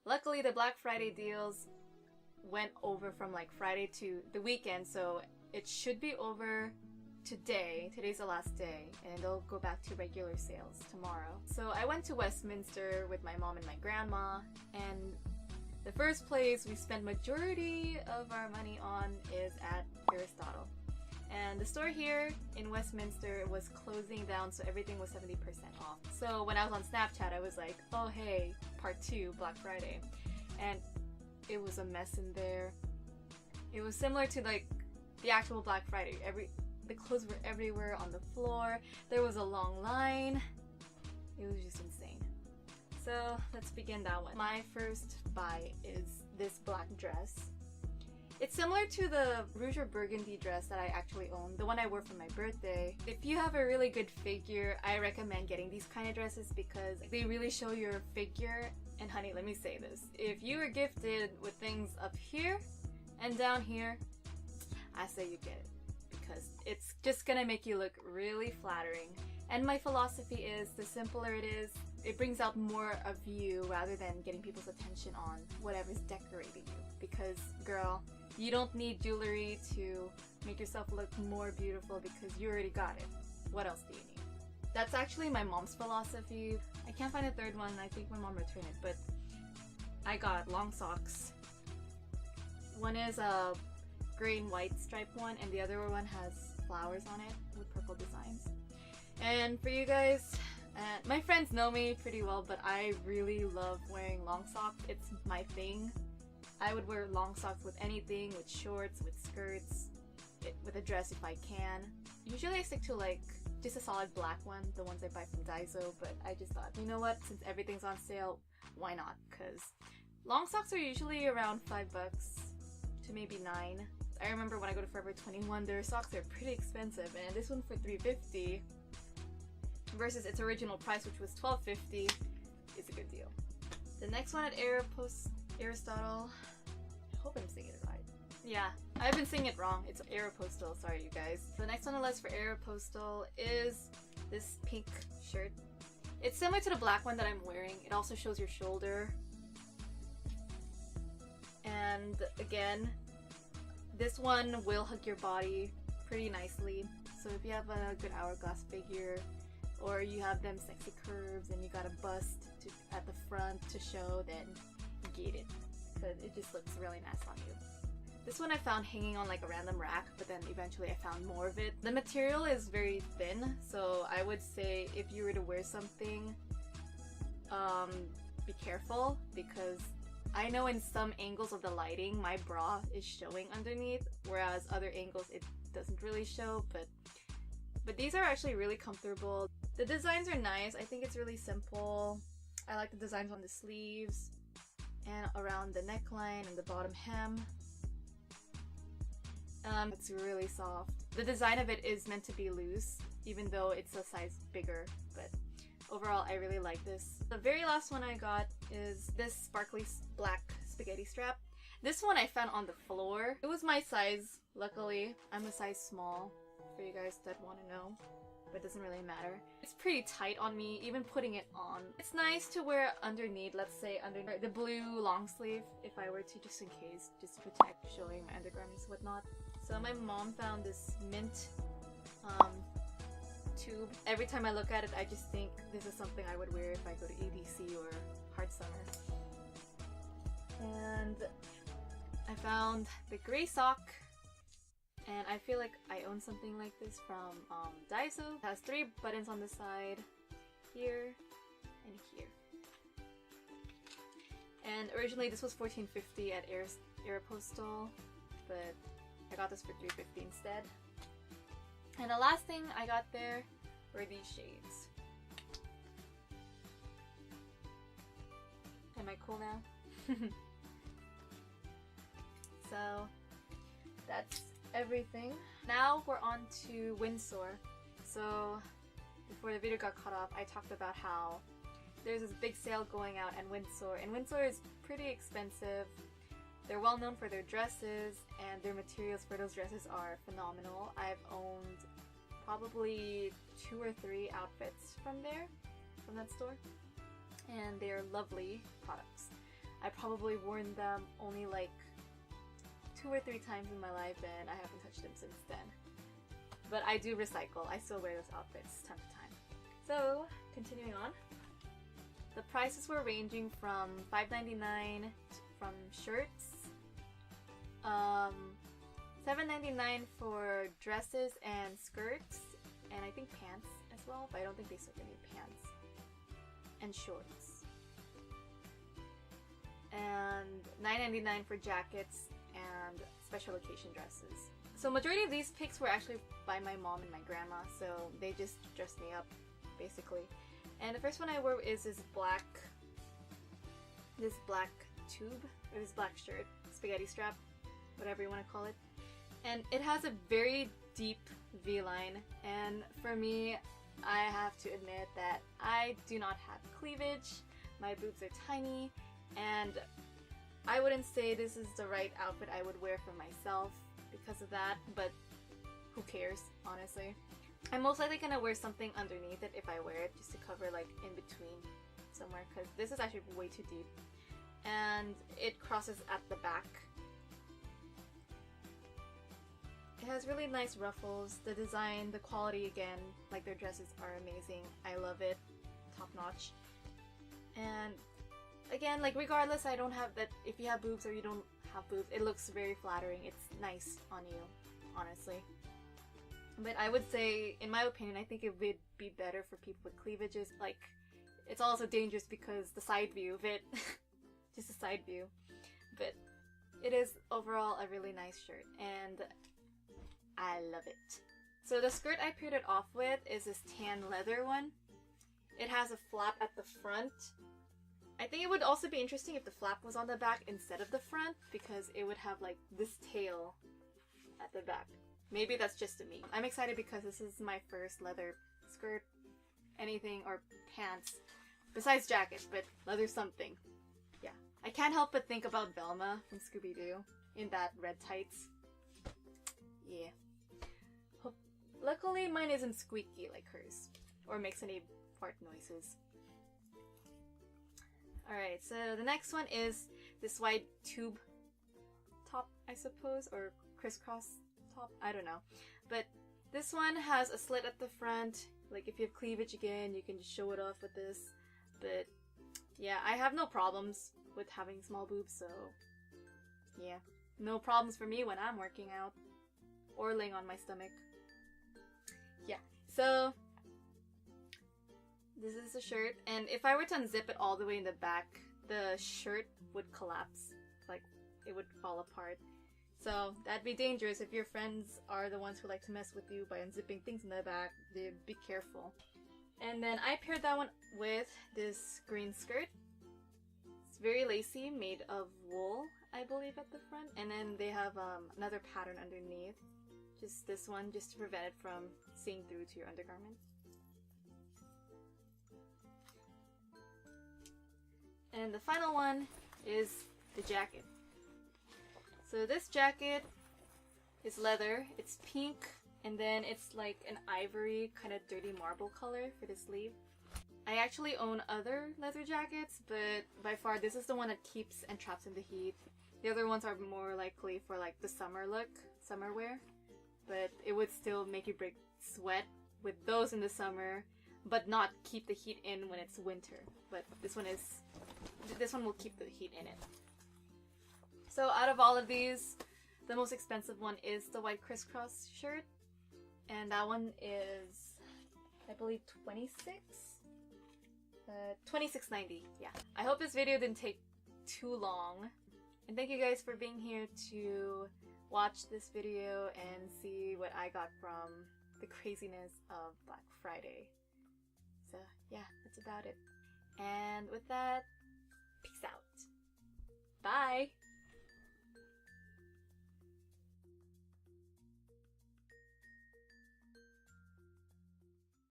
Luckily, the Black Friday deals went over from like Friday to the weekend, so it should be over today. Today's the last day, and they'll go back to regular sales tomorrow. So I went to Westminster with my mom and my grandma, and the first place we spent majority of our money on is at Aeropostale. And the store here in Westminster was closing down, so everything was 70% off. So when I was on Snapchat, I was like, oh hey, part 2, Black Friday. And it was a mess in there. It was similar to like the actual Black Friday. The clothes were everywhere on the floor. There was a long line. It was just insane. So let's begin that one. My first buy is this black dress. It's similar to the Rouge or Burgundy dress that I actually own, the one I wore for my birthday. If you have a really good figure, I recommend getting these kind of dresses because they really show your figure. And honey, let me say this. If you are gifted with things up here and down here, I say you get it because it's just gonna make you look really flattering. And my philosophy is the simpler it is, it brings out more of you rather than getting people's attention on whatever's decorating you. Because girl, you don't need jewelry to make yourself look more beautiful because you already got it. What else do you need? That's actually my mom's philosophy. I can't find a third one. I think my mom returned it, but I got long socks. One is a gray and white striped one, and the other one has flowers on it with purple designs. And for you guys, my friends know me pretty well, but I really love wearing long socks. It's my thing. I would wear long socks with anything, with shorts, with skirts, with a dress if I can. Usually I stick to like just a solid black one, the ones I buy from Daiso, but I just thought, you know what, since everything's on sale, why not? Because long socks are usually around $5 to maybe $9. I remember when I go to Forever 21, their socks are pretty expensive, and this one for $3.50 versus its original price, which was $12.50, is a good deal. The next one at Aeropostale, I hope I'm saying it right. Yeah, I've been saying it wrong. It's Aeropostale, sorry you guys. The next on the list for Aeropostale is this pink shirt. It's similar to the black one that I'm wearing. It also shows your shoulder. And again, this one will hug your body pretty nicely. So if you have a good hourglass figure, or you have them sexy curves and you got a bust at the front to show, then get it. Because it just looks really nice on you. This one I found hanging on like a random rack, but then eventually I found more of it. The material is very thin, so I would say if you were to wear something, be careful, because I know in some angles of the lighting my bra is showing underneath, whereas other angles it doesn't really show, but these are actually really comfortable. The designs are nice. I think it's really simple. I like the designs on the sleeves and around the neckline and the bottom hem. It's really soft. The design of it is meant to be loose, even though it's a size bigger, but overall I really like this. The very last one I got is this sparkly black spaghetti strap. This one I found on the floor. It was my size, luckily. I'm a size small, for you guys that want to know, but it doesn't really matter. It's pretty tight on me, even putting it on. It's nice to wear underneath, let's say under the blue long sleeve, if I were to, just in case, just to protect showing my undergarments and whatnot. So my mom found this mint tube. Every time I look at it, I just think this is something I would wear if I go to EDC or Hard Summer. And I found the gray sock, and I feel like I own something like this from Daiso. It has 3 buttons on the side, here and here. And originally this was $14.50 at Aeropostale, but I got this for $3.50 instead. And the last thing I got there were these shades. Am I cool now? So that's everything. Now we're on to Windsor. So before the video got cut off, I talked about how there's this big sale going out at Windsor, and Windsor is pretty expensive. They're well known for their dresses, and their materials for those dresses are phenomenal. I've owned probably 2 or 3 outfits from that store, and they're lovely products. I probably worn them only like 2 or 3 times in my life, and I haven't touched them since then. But I do recycle. I still wear those outfits time to time. So, continuing on. The prices were ranging from $5.99 from shirts, $7.99 for dresses and skirts, and I think pants as well, but I don't think they still need pants, and shorts. And $9.99 for jackets and special occasion dresses. So majority of these picks were actually by my mom and my grandma, so they just dressed me up, basically. And the first one I wore is this black tube, or this black shirt, spaghetti strap, whatever you want to call it. And it has a very deep V-line, and for me, I have to admit that I do not have cleavage, my boobs are tiny, and I wouldn't say this is the right outfit I would wear for myself because of that, but who cares, honestly. I'm most likely gonna wear something underneath it if I wear it, just to cover like in between somewhere, because this is actually way too deep. And it crosses at the back. It has really nice ruffles. The design, the quality again, like their dresses are amazing. I love it. Top notch. And again, like regardless, I don't have that, if you have boobs or you don't have boobs, it looks very flattering. It's nice on you, honestly. But I would say, in my opinion, I think it would be better for people with cleavages. Like, it's also dangerous because the side view of it, just a side view. But it is overall a really nice shirt, and I love it. So the skirt I paired it off with is this tan leather one. It has a flap at the front. I think it would also be interesting if the flap was on the back instead of the front, because it would have like this tail at the back. Maybe that's just to me. I'm excited because this is my first leather skirt, anything, or pants, besides jackets, but leather something. Yeah. I can't help but think about Velma from Scooby-Doo in that red tights. Yeah. Luckily, mine isn't squeaky like hers, or makes any fart noises. Alright, so the next one is this white tube top, I suppose, or crisscross top, I don't know. But this one has a slit at the front. Like if you have cleavage again, you can just show it off with this. But yeah, I have no problems with having small boobs, so yeah. No problems for me when I'm working out or laying on my stomach. Yeah, so this is the shirt, and if I were to unzip it all the way in the back, the shirt would collapse. Like, it would fall apart. So that'd be dangerous if your friends are the ones who like to mess with you by unzipping things in the back. Be careful. And then I paired that one with this green skirt. It's very lacy, made of wool, I believe, at the front. And then they have another pattern underneath. Just this one, just to prevent it from seeing through to your undergarment. And the final one is the jacket. So this jacket is leather, it's pink, and then it's like an ivory, kind of dirty marble color for the sleeve. I actually own other leather jackets, but by far this is the one that keeps and traps in the heat. The other ones are more likely for like the summer look, summer wear, but it would still make you break sweat with those in the summer, but not keep the heat in when it's winter. But this one will keep the heat in it. So out of all of these, the most expensive one is the white crisscross shirt, and that one is, I believe, $26.90. Yeah. I hope this video didn't take too long, and thank you guys for being here to watch this video and see what I got from the craziness of Black Friday. So yeah, that's about it. And with that,